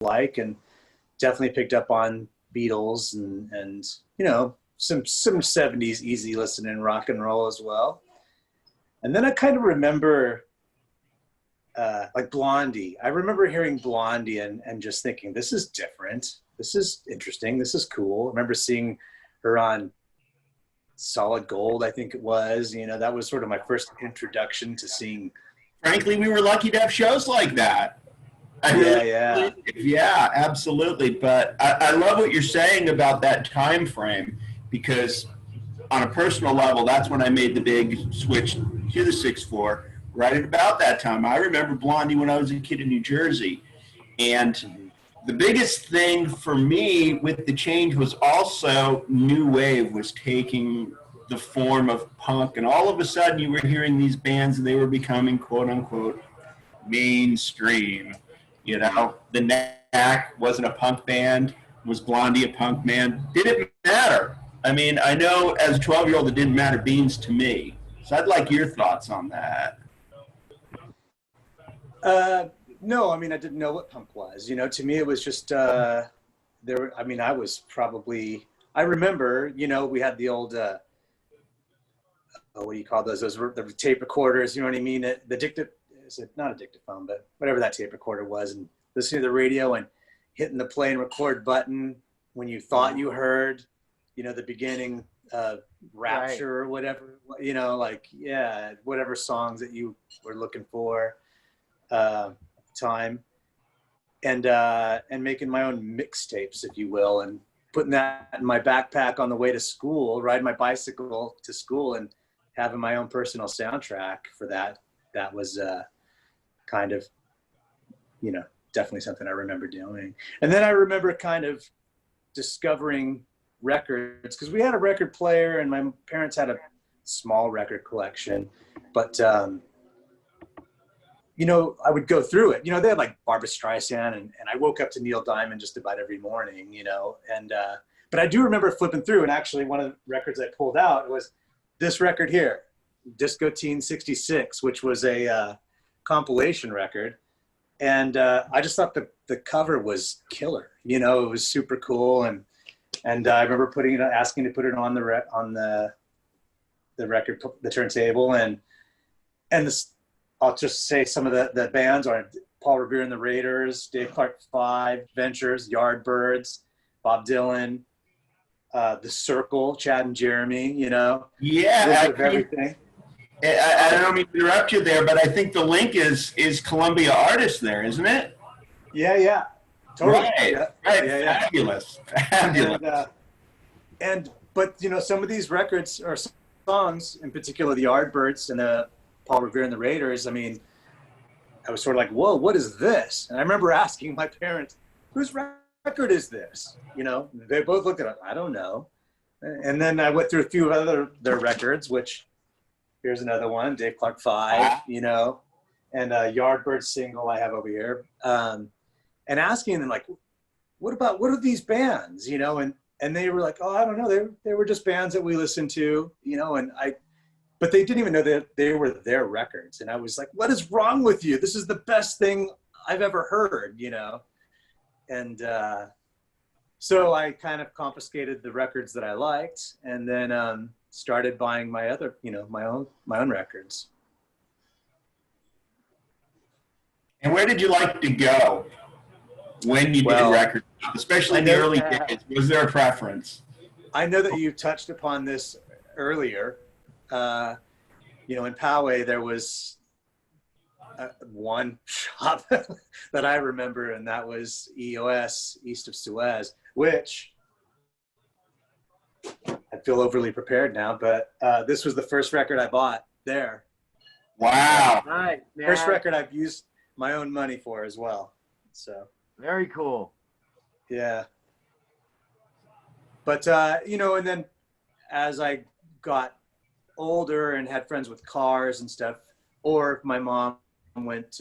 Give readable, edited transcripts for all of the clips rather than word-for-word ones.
like, and definitely picked up on Beatles and you know, some 70s easy listening rock and roll as well. And then I kind of remember like Blondie. I remember hearing Blondie and just thinking, this is different. This is interesting. This is cool. I remember seeing her on Solid Gold, I think it was. You know, that was sort of my first introduction to seeing. Frankly, we were lucky to have shows like that. Yeah, absolutely. But I love what you're saying about that time frame, because on a personal level, that's when I made the big switch to the 6/4. Right at about that time, I remember Blondie when I was a kid in New Jersey, and the biggest thing for me with the change was also new wave was taking the form of punk, and all of a sudden you were hearing these bands and they were becoming quote unquote mainstream. You know, the Knack wasn't a punk band. Was Blondie a punk band? Didn't matter. I mean, I know as a 12-year-old it didn't matter beans to me. So I'd like your thoughts on that. No, I mean, I didn't know what punk was. You know, to me it was just I mean, I was probably, I remember, you know, we had the old what do you call those? Those were the tape recorders, you know what I mean? The dictaphone, is it not a dictaphone, but whatever that tape recorder was, and listening to the radio and hitting the play and record button when you thought you heard, you know, the beginning of Rapture or whatever, you know, like, yeah, whatever songs that you were looking for at the time. And making my own mixtapes, if you will, and putting that in my backpack on the way to school, riding my bicycle to school and having my own personal soundtrack for that. That was kind of, you know, definitely something I remember doing. And then I remember kind of discovering records, because we had a record player and my parents had a small record collection, but you know, I would go through it. You know, they had like Barbra Streisand, and I woke up to Neil Diamond just about every morning, you know. And but I do remember flipping through, and actually one of the records I pulled out was this record here, Disco Teen 66, which was a compilation record. And I just thought the cover was killer. You know, it was super cool, and I remember putting it, asking to put it on the record, the turntable, and this. I'll just say some of the bands are Paul Revere and the Raiders, Dave Clark 5, Ventures, Yardbirds, Bob Dylan, The Circle, Chad and Jeremy, you know. Yeah. Everything. I don't mean to interrupt you there, but I think the link is Columbia Artists there, isn't it? Yeah. Totally. Right. Yeah. Right. Yeah. Fabulous. But, you know, some of these records or songs, in particular the Yardbirds and the Paul Revere and the Raiders, I mean, I was sort of like, whoa, what is this? And I remember asking my parents, whose record is this? You know, they both looked at it, I don't know. And then I went through a few other their records, which here's another one, Dave Clark 5, you know, and a Yardbird single I have over here. And asking them, like, what are these bands? You know, and they were like, oh, I don't know. They were just bands that we listened to, you know, but they didn't even know that they were their records. And I was like, what is wrong with you? This is the best thing I've ever heard, you know? And so I kind of confiscated the records that I liked, and then started buying my other, you know, my own records. And where did you like to go when you did records, especially in the early days? Was there a preference? I know that you touched upon this earlier. You know, in Poway, there was one shop that I remember, and that was EOS, East of Suez, which I feel overly prepared now, but this was the first record I bought there. Wow. Right. First record I've used my own money for as well. So very cool. Yeah. But, you know, and then as I got older and had friends with cars and stuff, or if my mom went,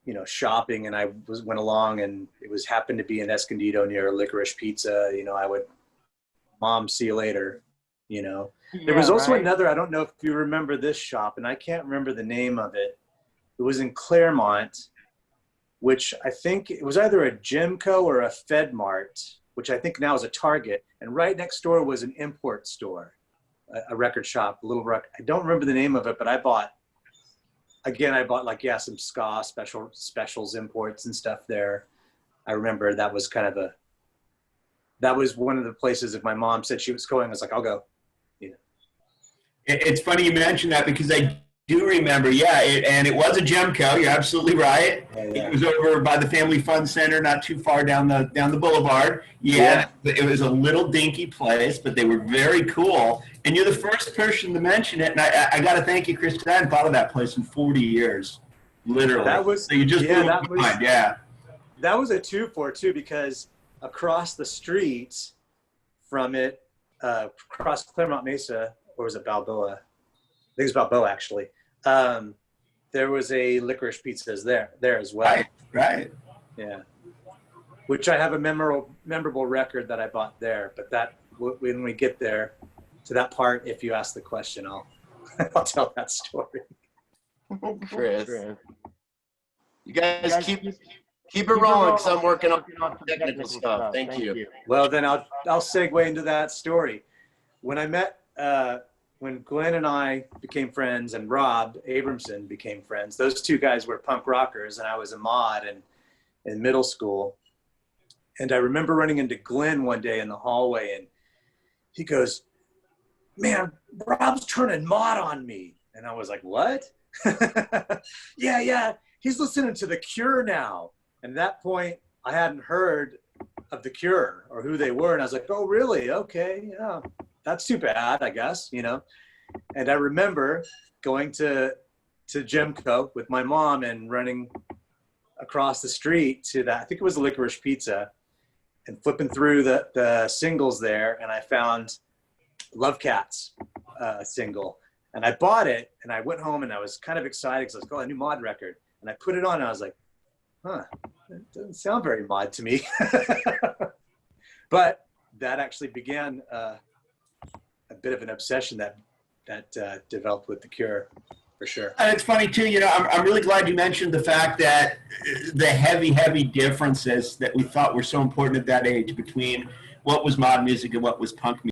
you know, shopping and I went along and it was happened to be in Escondido near Licorice Pizza, you know, I would, Mom, see you later, you know. There was also another, I don't know if you remember this shop, and I can't remember the name of it. It was in Claremont, which I think it was either a Gemco or a Fed Mart, which I think now is a Target. And right next door was an import store, a record shop, a little record. I don't remember the name of it, but I bought like, yeah, some ska specials, imports and stuff there. I remember that was that was one of the places, if my mom said she was going, I was like, I'll go. You know. It's funny you mentioned that, because I do remember, and it was a Gemco. You're absolutely right. Yeah. It was over by the Family Fun Center, not too far down the boulevard. Yeah, it was a little dinky place, but they were very cool. And you're the first person to mention it, and I got to thank you, Chris, because I hadn't thought of that place in 40 years, literally. So you just blew my mind. Yeah. That was a 2-for too, because across the street from it, across Claremont Mesa, or was it Balboa? I think it was Balboa, actually. There was a licorice pizzas there as well. Right. Yeah. Which I have a memorable record that I bought there. But that, when we get there to that part, if you ask the question, I'll tell that story. Chris, you guys keep it rolling, because I'm working on technical stuff. Thank you. Well, then I'll segue into that story. When I met, when Glenn and I became friends and Rob Abramson became friends, those two guys were punk rockers, and I was a mod in middle school. And I remember running into Glenn one day in the hallway, and he goes, "Man, Rob's turning mod on me." And I was like, "What?" Yeah, he's listening to The Cure now. And at that point, I hadn't heard of The Cure or who they were. And I was like, "Oh, really? Okay, yeah, that's too bad, I guess, you know." And I remember going to Gemco with my mom and running across the street to that, I think it was a Licorice Pizza, and flipping through the singles there. And I found Love Cats single. And I bought it, and I went home, and I was kind of excited because I was going, a new mod record. And I put it on, and I was like, huh, it doesn't sound very mod to me. But that actually began a bit of an obsession that developed with The Cure, for sure. And it's funny too, I'm really glad you mentioned the fact that the heavy differences that we thought were so important at that age between what was mod music and what was punk music.